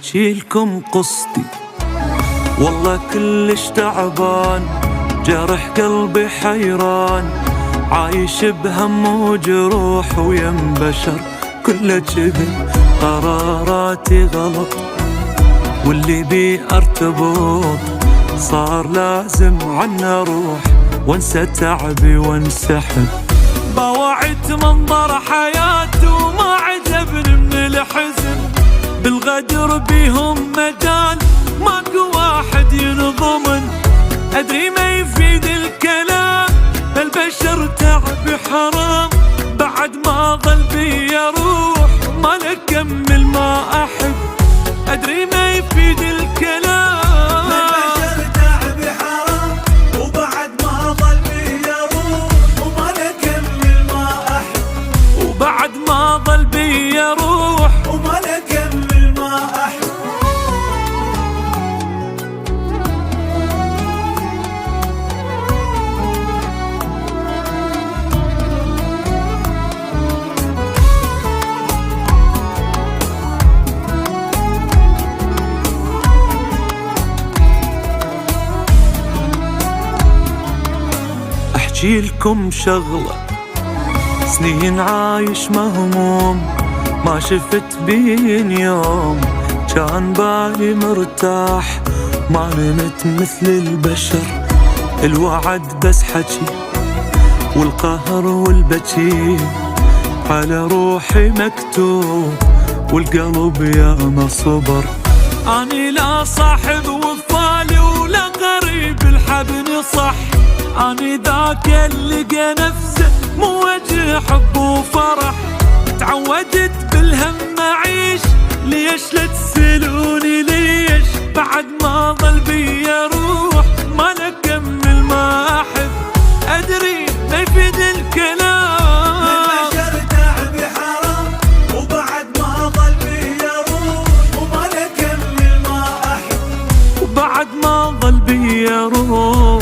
احكي لكم قصتي والله كلش تعبان، جرح قلبي حيران، عايش بهم وجروح ويم بشر كله جبن. قراراتي غلط واللي بي ارتبط، صار لازم عنا اروح وانسى تعبي وانسحب. بوعت منظر حياتي وما عجبني من الحزن، بالغدر بيهم مجال ماكو واحد ينضمن. ادري ما يفيد الكلام البشر تعب حرام، بعد ما ظل بي روح ما نكمل ما احب. ادري ما يفيد الكلام البشر تعب حرام، وبعد ما ظل بي روح وما نكمل ما احب. وبعد ما ظل بي روح وما نكمل ما احب. احكي لكم شغلة، سنين عايش مهموم، ما شفت بين يوم كان بالي مرتاح. ما نمت مثل البشر، الوعد بس حكي والقهر والبكي على روحي مكتوب، والقلب ياما صبر. اني لا صاحب وفالي ولا غريب الحبني صح، اني ذاك اللي لقى نفسه مو وجه حب وفرح. تعودت بالهم اعيش، ليش لا تسألوني ليش؟ بعد ما ظل بي روح ما نكمل ما احب. ادري ما يفيد الكلام البشر تعب حرام، وبعد ما ظل بي روح وما نكمل ما احب. وبعد ما ظل بي روح